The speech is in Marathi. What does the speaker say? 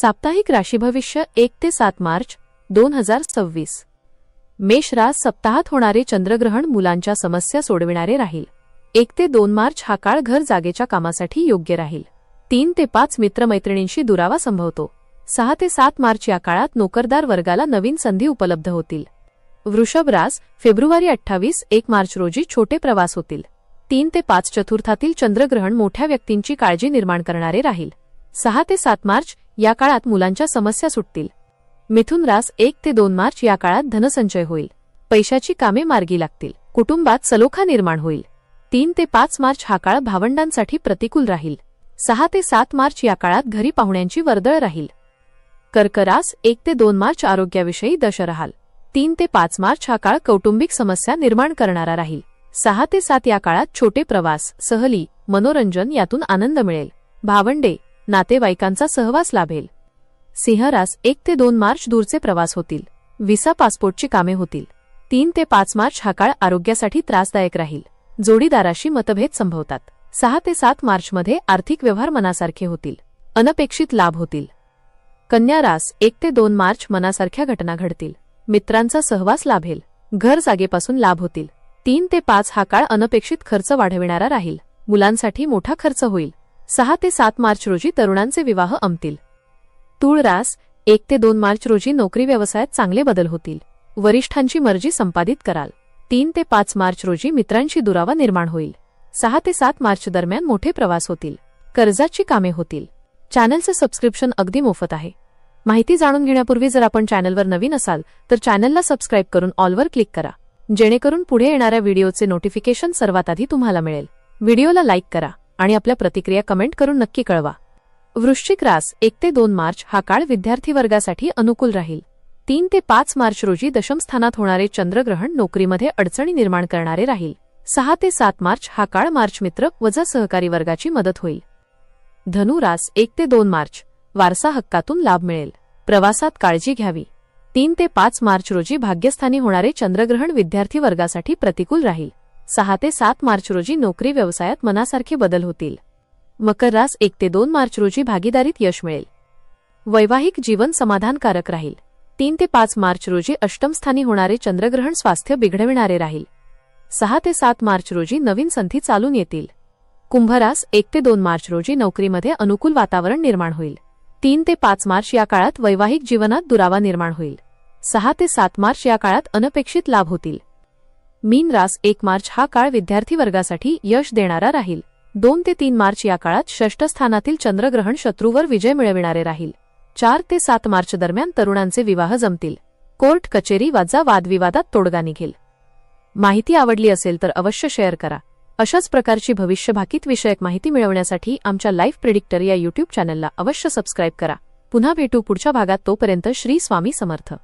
साप्ताहिक राशी भविष्य 1 ते 7 मार्च 2026। मेष रास सप्ताहात होणारे चंद्रग्रहण मुलांच्या समस्या सोडविणारे राहील। 1 ते 2 मार्च हा काळ घर जागेच्या कामासाठी योग्य राहील। 3 ते 5 मित्रमैत्रिणींशी दुरावा संभवतो। 6 ते 7 मार्च या काळात नोकरदार वर्गाला नवीन संधी उपलब्ध होतील। वृषभ रास फेब्रुवारी 28-1 मार्च रोजी छोटे प्रवास होतील। 3 ते 5 चतुर्थातील चंद्रग्रहण मोठ्या व्यक्तींची काळजी निर्माण करणारे राहील। 6 ते 7 मार्च या काळात मुलांच्या समस्या सुटतील। मिथुन रास 1 ते 2 मार्च या काळात धनसंचय होईल। पैशाची कामे मार्गी लागतील। कुटुंबात सलोखा निर्माण होईल। 3 ते 5 मार्च हा काळ भावंडांसाठी प्रतिकूल राहील। 6 ते 7 मार्च या काळात घरी पाहुण्यांची वर्दळ राहील। कर्क रास 1 ते 2 मार्च आरोग्याविषयी दश राहाल। 3 ते 5 मार्च हा काळ कौटुंबिक समस्या निर्माण करणारा राहील। 6 ते 7 या काळात छोटे प्रवास, सहली, मनोरंजन यातून आनंद मिळेल। भावंडे, नातेवाईकांचा सहवास लाभेल। सिंह रास 1 ते 2 मार्च दूरचे प्रवास होतील। व्हिसा पासपोर्टची कामे होतील। 3 ते 5 मार्च हा काळ आरोग्यासाठी त्रासदायक राहील। जोडीदाराशी मतभेद संभवतात। 6 ते 7 मार्चमध्ये आर्थिक व्यवहार मनासारखे होतील। अनपेक्षित लाभ होतील। कन्या रास 1 ते 2 मार्च मनासारख्या घटना घडतील। मित्रांचा सहवास लाभेल। घर जागेपासून लाभ होतील। 3 ते 5 हा काळ अनपेक्षित खर्च वाढविणारा राहील। मुलांसाठी मोठा खर्च होईल। 6 ते 7 मार्च रोजी तरुणांचे विवाह अंमतील। तूळ रास 1 ते 2 मार्च रोजी नोकरी व्यवसायात चांगले बदल होतील। वरिष्ठांची मर्जी संपादित कराल। 3 ते 5 मार्च रोजी मित्रांशी दुरावा निर्माण होईल। 6 ते 7 मार्च दरम्यान मोठे प्रवास होतील। कर्जाची कामे होतील। चॅनलचे सबस्क्रिप्शन अगदी मोफत आहे। माहिती जाणून घेण्यापूर्वी जर आपण चॅनलवर नवीन असाल तर चॅनलला सबस्क्राईब करून ऑलवर क्लिक करा, जेणेकरून पुढे येणाऱ्या व्हिडिओचे नोटिफिकेशन सर्वात आधी तुम्हाला मिळेल। व्हिडिओला लाईक करा आणि आपल्या प्रतिक्रिया कमेंट करून नक्की कळवा। वृश्चिक रास 1 ते 2 मार्च हा काळ विद्यार्थी वर्गासाठी अनुकूल राहील। 3 ते 5 मार्च रोजी दशम स्थानात होणारे चंद्रग्रहण नोकरीमध्ये अडचणी निर्माण करणारे राहील। 6 ते 7 मार्च हा काळ मार्च मित्र वजा सहकारी वर्गाची मदत होईल। धनु रास 1 ते 2 मार्च वारसा हक्कातून लाभ मिळेल। प्रवासात काळजी घ्यावी। 3 ते 5 मार्च रोजी भाग्यस्थानी होणारे चंद्रग्रहण विद्यार्थी वर्गासाठी प्रतिकूल राहील। 6 ते 7 मार्च रोजी नोकरी व्यवसायात मनासारखे बदल होतील। मकर रास 1 ते 2 मार्च रोजी भागीदारीत यश मिळेल। वैवाहिक जीवन समाधानकारक राहील। 3 ते 5 मार्च रोजी अष्टमस्थानी होणारे चंद्रग्रहण स्वास्थ्य बिघडविणारे राहील। 6 ते 7 मार्च रोजी नवीन संधी चालून येतील। कुंभ रास 1 ते 2 मार्च रोजी नोकरीमध्ये अनुकूल वातावरण निर्माण होईल। 3 ते 5 मार्च या काळात वैवाहिक जीवनात दुरावा निर्माण होईल। 6 ते 7 मार्च या काळात अनपेक्षित लाभ होतील। मीन रास 1 मार्च हा काळ विद्यार्थी वर्गासाठी यश देणारा राहील। 2 ते 3 मार्च या काळात षष्ठ स्थानातील चंद्रग्रहण शत्रूवर विजय मिळविणारे राहील। 4 ते 7 मार्च दरम्यान तरुणांचे विवाह जमतील। कोर्ट कचेरी वादविवादात तोडगा निघेल। माहिती आवडली असेल तर अवश्य शेअर करा। अशाच प्रकारची भविष्यभाकीत विषयक माहिती मिळवण्यासाठी आमच्या लाईफ प्रेडिक्टर या यूट्यूब चॅनलला अवश्य सबस्क्राईब करा। पुन्हा भेटू पुढच्या भागात, तोपर्यंत श्री स्वामी समर्थ।